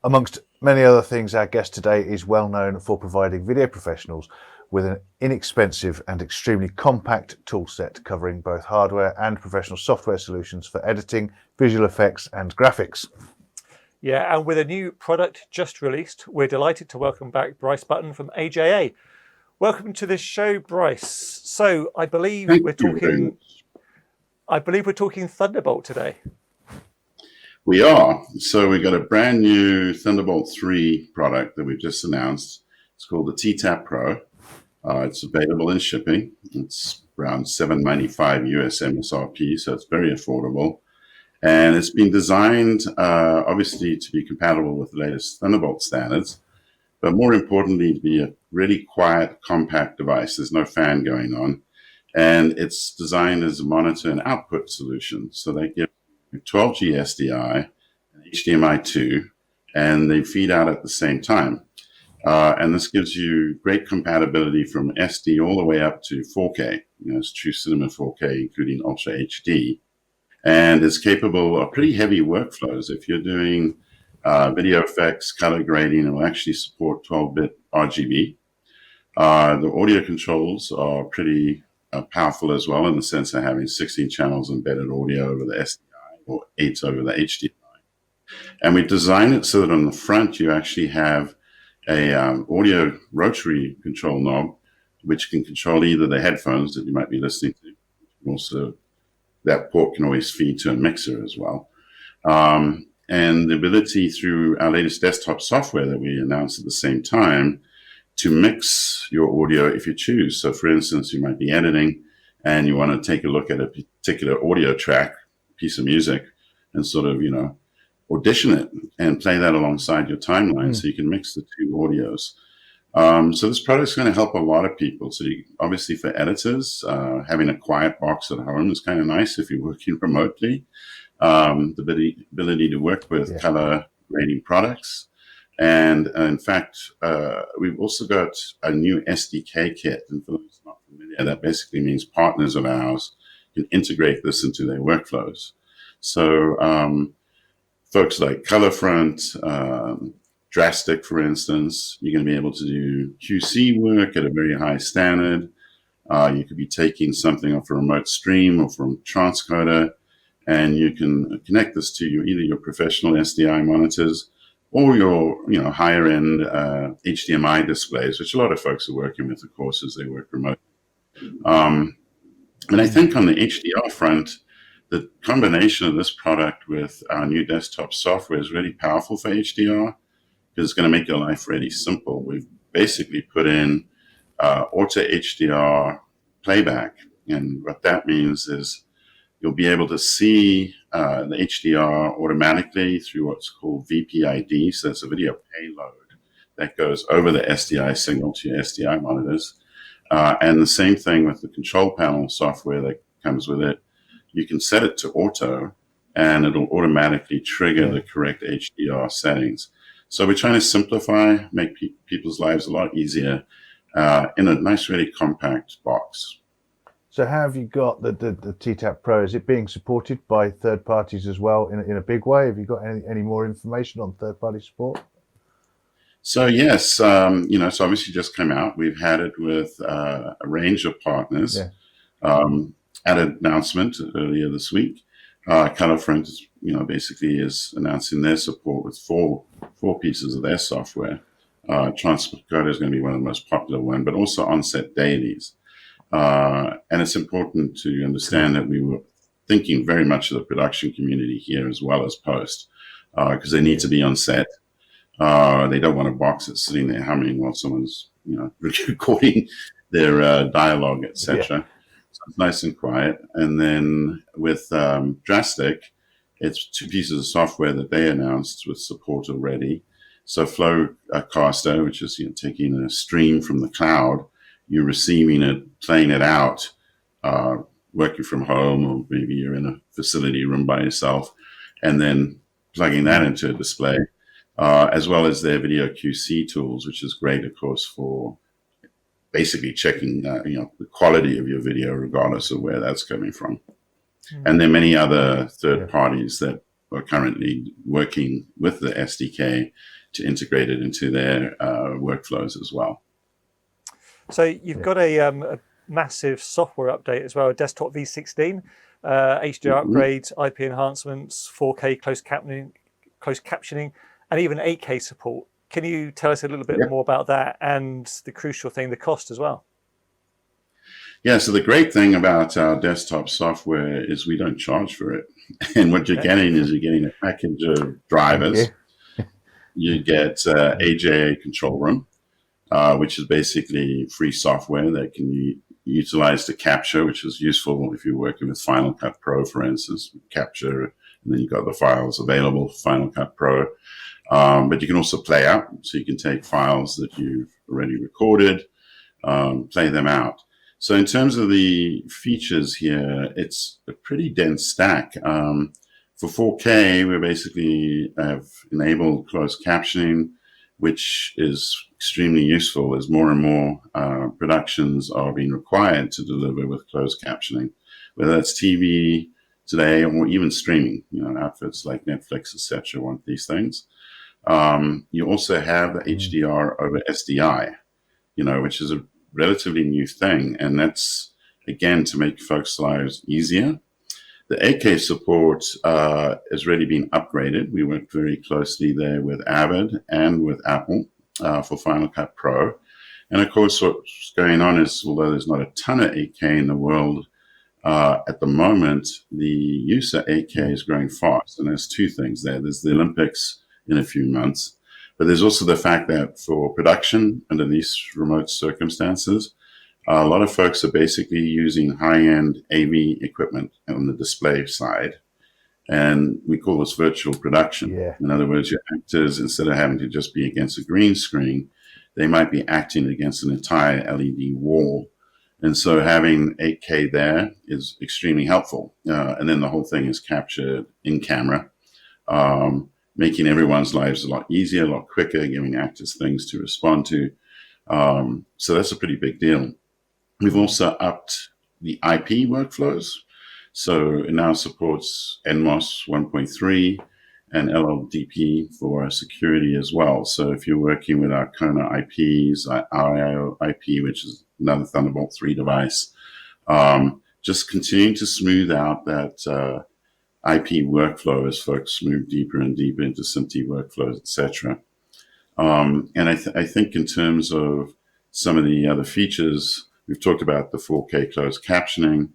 Amongst many other things, our guest today is well known for providing video professionals with an inexpensive and extremely compact toolset covering both hardware and professional software solutions for editing, visual effects and graphics. Yeah, and with a new product just released, we're delighted to welcome back Bryce Button from AJA. Welcome to this show, Bryce. So I believe we're talking Thunderbolt today. We are. So we got a brand new Thunderbolt 3 product that we've just announced. It's called the TTAP Pro. It's available in shipping. It's around $795 US MSRP, so it's very affordable. And it's been designed, obviously, to be compatible with the latest Thunderbolt standards, but more importantly, to be a really quiet, compact device. There's no fan going on. And it's designed as a monitor and output solution. So they give 12G SDI and HDMI 2, and they feed out at the same time. And this gives you great compatibility from SD all the way up to 4K. It's true cinema 4K, including Ultra HD. And it's capable of pretty heavy workflows. If you're doing video effects, color grading, it will actually support 12-bit RGB. The audio controls are pretty powerful as well, in the sense of having 16 channels embedded audio over the SDI or 8 over the HDMI. And we designed it so that on the front you actually have a audio rotary control knob, which can control either the headphones that you might be listening to. Also, that port can always feed to a mixer as well. And the ability through our latest desktop software that we announced at the same time to mix your audio if you choose. So for instance, you might be editing and you want to take a look at a particular audio track, piece of music, and sort of, audition it and play that alongside your timeline so you can mix the two audios. So this product is going to help a lot of people. So obviously for editors, having a quiet box at home is kind of nice if you're working remotely. The ability to work with color grading products. And in fact, we've also got a new SDK kit. And for those not familiar, that basically means partners of ours can integrate this into their workflows. So folks like Colorfront, Drastic, for instance, you're going to be able to do QC work at a very high standard. You could be taking something off a remote stream or from Transcoder, and you can connect this to either your professional SDI monitors or your higher end HDMI displays, which a lot of folks are working with, of course, as they work remotely. And I think on the HDR front, the combination of this product with our new desktop software is really powerful for HDR, because it's going to make your life really simple. We've basically put in auto HDR playback. And what that means is you'll be able to see the HDR automatically through what's called VPID. So that's a video payload that goes over the SDI signal to your SDI monitors. And the same thing with the control panel software that comes with it. You can set it to auto, and it'll automatically trigger the correct HDR settings. So we're trying to simplify, make people's lives a lot easier in a nice, really compact box. So how have you got the TTAP Pro? Is it being supported by third parties as well in a big way? Have you got any more information on third-party support? So yes, so obviously just came out. We've had it with a range of partners. At an announcement earlier this week, Colorfront, basically is announcing their support with four pieces of their software. Transcoder is going to be one of the most popular ones, but also Onset Dailies. And it's important to understand that we were thinking very much of the production community here as well as post, because they need to be on set. They don't want a box that's sitting there humming while someone's recording their dialogue, etc. So it's nice and quiet. And then with Drastic, it's two pieces of software that they announced with support already. So Flowcaster, which is taking a stream from the cloud, you're receiving it, playing it out, working from home, or maybe you're in a facility room by yourself, and then plugging that into a display, as well as their video QC tools, which is great, of course, for basically checking the quality of your video, regardless of where that's coming from. And there are many other third parties that are currently working with the SDK to integrate it into their workflows as well. So you've got a massive software update as well, a desktop v16, HDR upgrades, IP enhancements, 4K closed captioning, and even 8K support. Can you tell us a little bit more about that and the crucial thing, the cost as well? Yeah, so the great thing about our desktop software is we don't charge for it. And what you're getting is you're getting a package of drivers. You get AJA Control Room, which is basically free software that can be utilized to capture, which is useful if you're working with Final Cut Pro, for instance. Capture, and then you've got the files available for Final Cut Pro. But you can also play out, so you can take files that you've already recorded, play them out. So in terms of the features here, it's a pretty dense stack. For 4K, we basically have enabled closed captioning, which is extremely useful as more and more productions are being required to deliver with closed captioning, whether it's TV today or even streaming. Outfits like Netflix, etc., want these things. You also have the HDR over SDI, which is a relatively new thing, and that's again to make folks' lives easier. The 8K support has already been upgraded. We worked very closely there with Avid and with Apple for Final Cut Pro. And of course, what's going on is, although there's not a ton of 8K in the world at the moment, the use of 8K is growing fast. And there's two things there. There's the Olympics in a few months, but there's also the fact that for production under these remote circumstances, a lot of folks are basically using high-end AV equipment on the display side, and we call this virtual production. In other words, your actors, instead of having to just be against a green screen, they might be acting against an entire LED wall. And so having 8K there is extremely helpful. And then the whole thing is captured in camera, making everyone's lives a lot easier, a lot quicker, giving actors things to respond to. So that's a pretty big deal. We've also upped the IP workflows. So it now supports NMOS 1.3 and LLDP for security as well. So if you're working with our Kona IPs, our IO IP, which is another Thunderbolt 3 device, just continuing to smooth out that IP workflow as folks move deeper and deeper into SMPTE workflows, etc. And I think in terms of some of the other features, we've talked about the 4K closed captioning,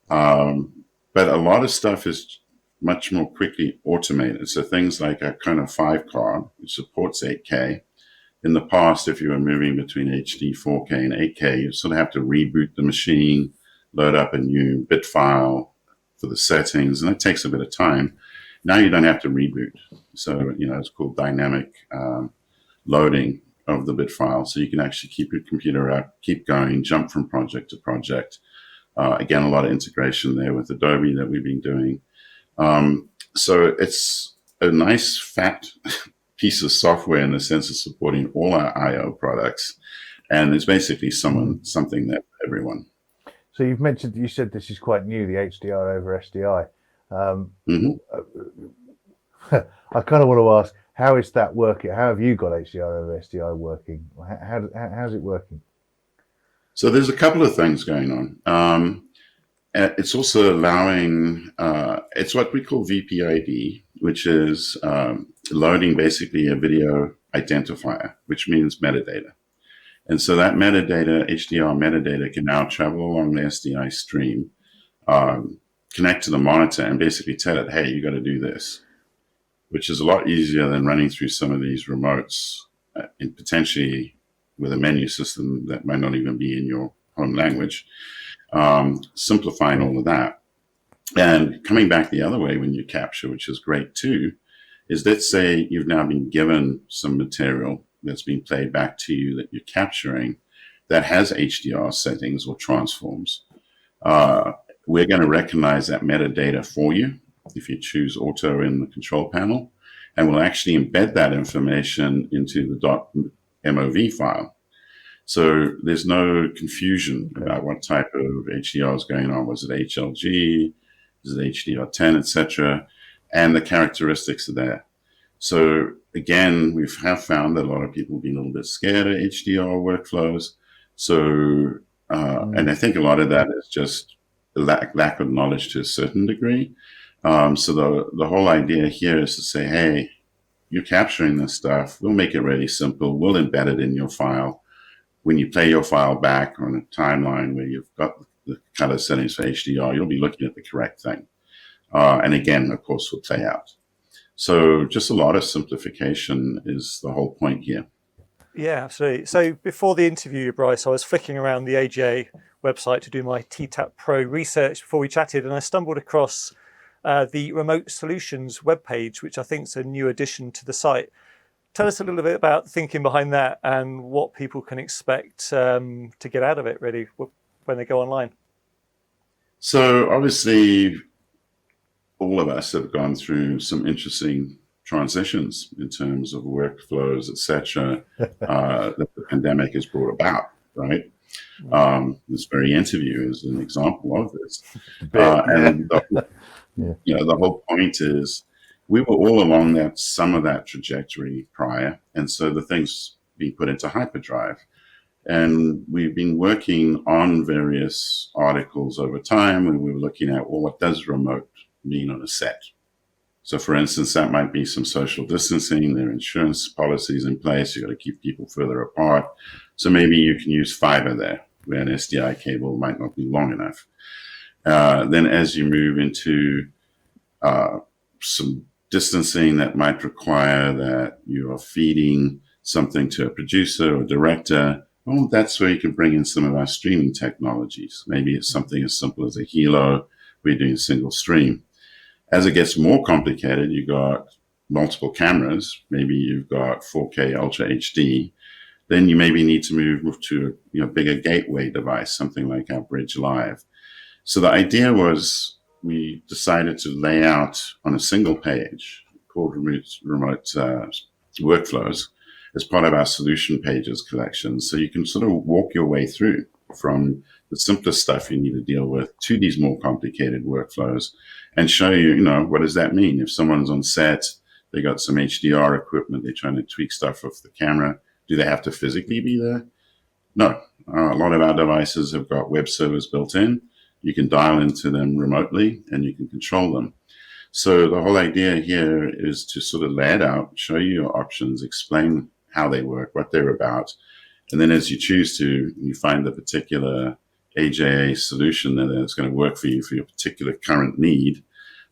but a lot of stuff is much more quickly automated. So things like our Kona 5 card, which supports 8K. In the past, if you were moving between HD, 4K, and 8K, you sort of have to reboot the machine, load up a new bit file for the settings, and it takes a bit of time. Now you don't have to reboot. So, it's called dynamic loading of the bit file. So you can actually keep your computer up, keep going, jump from project to project. Again, a lot of integration there with Adobe that we've been doing. So it's a nice fat piece of software in the sense of supporting all our IO products. And it's basically something that everyone. So you said this is quite new, the HDR over SDI. I kind of want to ask, how is that working? How have you got HDR over SDI working? How's it working? So there's a couple of things going on. It's also allowing, it's what we call VPID, which is loading basically a video identifier, which means metadata. And so that metadata, HDR metadata, can now travel along the SDI stream, connect to the monitor, and basically tell it, hey, you got to do this, which is a lot easier than running through some of these remotes, and potentially with a menu system that might not even be in your home language, simplifying all of that. And coming back the other way when you capture, which is great too, is let's say you've now been given some material that's been played back to you that you're capturing that has HDR settings or transforms. We're going to recognize that metadata for you if you choose auto in the control panel, and we'll actually embed that information into the .mov file. So there's no confusion about what type of HDR is going on. Was it HLG? Is it HDR10, etc.? and the characteristics are there. So again, we have found that a lot of people have been a little bit scared of HDR workflows. So, and I think a lot of that is just lack of knowledge to a certain degree. So the whole idea here is to say, hey, you're capturing this stuff. We'll make it really simple. We'll embed it in your file. When you play your file back on a timeline where you've got the color settings for HDR, you'll be looking at the correct thing. And again, of course, will play out. So just a lot of simplification is the whole point here. Yeah, absolutely. So before the interview, Bryce, I was flicking around the AGA website to do my TTAP Pro research before we chatted, and I stumbled across the Remote Solutions webpage, which I think is a new addition to the site. Tell us a little bit about the thinking behind that and what people can expect to get out of it, really, when they go online. So obviously, all of us have gone through some interesting transitions in terms of workflows, etc., that the pandemic has brought about, right? This very interview is an example of this. And the whole point is we were all along some of that trajectory prior, and so the thing's being put into hyperdrive. And we've been working on various articles over time, and we were looking at, well, what does remote mean on a set? So for instance, that might be some social distancing, there are insurance policies in place, you got to keep people further apart. So maybe you can use fiber there, where an SDI cable might not be long enough. Then as you move into some distancing that might require that you are feeding something to a producer or director, well, that's where you can bring in some of our streaming technologies. Maybe it's something as simple as a Hilo, we're doing a single stream. As it gets more complicated, you've got multiple cameras, maybe you've got 4K Ultra HD, then you maybe need to move to a bigger gateway device, something like our Bridge Live. So the idea was we decided to lay out on a single page called remote workflows as part of our solution pages collection. So you can sort of walk your way through from the simplest stuff you need to deal with to these more complicated workflows and show you, what does that mean? If someone's on set, they got some HDR equipment, they're trying to tweak stuff off the camera, do they have to physically be there? No. A lot of our devices have got web servers built in. You can dial into them remotely and you can control them. So the whole idea here is to sort of lay it out, show you your options, explain how they work, what they're about. And then as you choose to, you find the particular AJA solution that's going to work for you for your particular current need.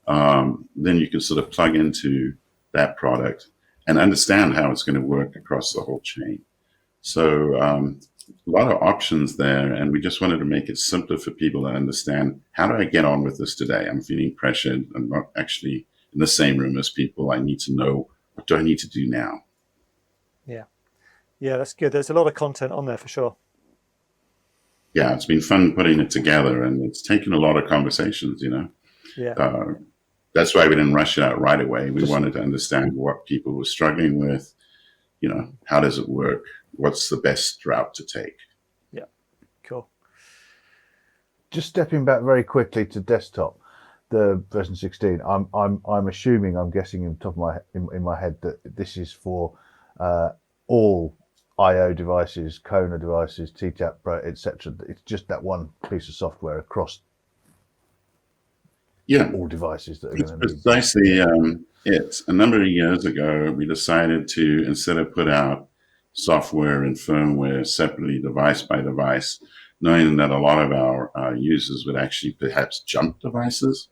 Then you can sort of plug into that product and understand how it's going to work across the whole chain. So a lot of options there, and we just wanted to make it simpler for people to understand, how do I get on with this today? I'm feeling pressured. I'm not actually in the same room as people. I need to know, what do I need to do now? Yeah, that's good. There's a lot of content on there for sure. Yeah, it's been fun putting it together, and it's taken a lot of conversations, Yeah. That's why we didn't rush it out right away. We wanted to understand what people were struggling with, how does it work? What's the best route to take? Yeah, cool. Just stepping back very quickly to desktop, the version 16. I'm assuming, I'm guessing in my head that this is for all I/O devices, Kona devices, TTAP Pro, etc. It's just that one piece of software across all devices that are going to need. Precisely it. A number of years ago, we decided to, instead of put out software and firmware separately device by device, knowing that a lot of our users would actually perhaps jump devices.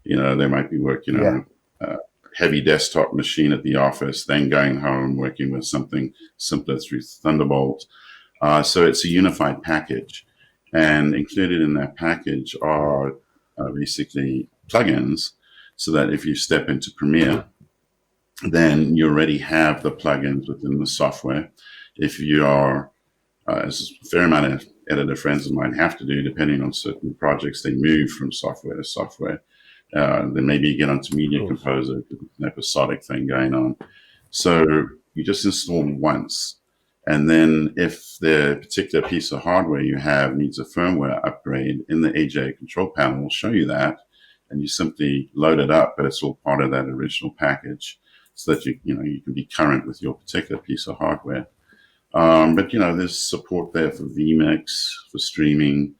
They might be working on a heavy desktop machine at the office, then going home, working with something simpler through Thunderbolt. So it's a unified package. And included in that package are basically plugins, so that if you step into Premiere, then you already have the plugins within the software. If you are, as a fair amount of editor friends of mine have to do, depending on certain projects, they move from software to software. Then maybe you get onto Media Composer, an episodic thing going on. So you just install them once. And then if the particular piece of hardware you have needs a firmware upgrade, in the AJA control panel will show you that. and you simply load it up, but it's all part of that original package, so that you can be current with your particular piece of hardware. But there's support there for vMix, for streaming.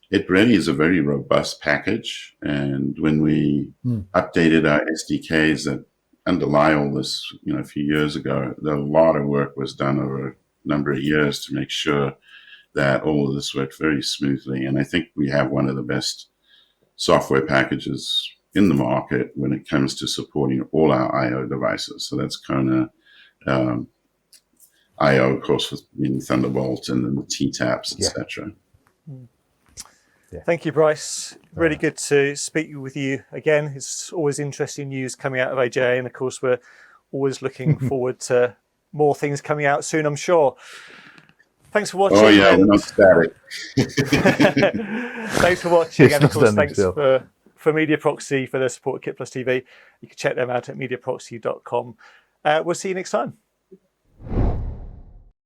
It really is a very robust package. And when we updated our SDKs that underlie all this, a few years ago, a lot of work was done over a number of years to make sure that all of this worked very smoothly. And I think we have one of the best software packages in the market when it comes to supporting all our I/O devices. So that's Kona I/O, of course, with Thunderbolt and then the T-Taps, etc. Yeah. Thank you, Bryce. Really good to speak with you again. It's always interesting news coming out of AJA, and of course, we're always looking forward to more things coming out soon, I'm sure. Thanks for watching. Oh yeah, we're not static. Thanks for watching, and of course, thanks still. for Media Proxy for their support of Kit Plus TV. You can check them out at mediaproxy.com. We'll see you next time.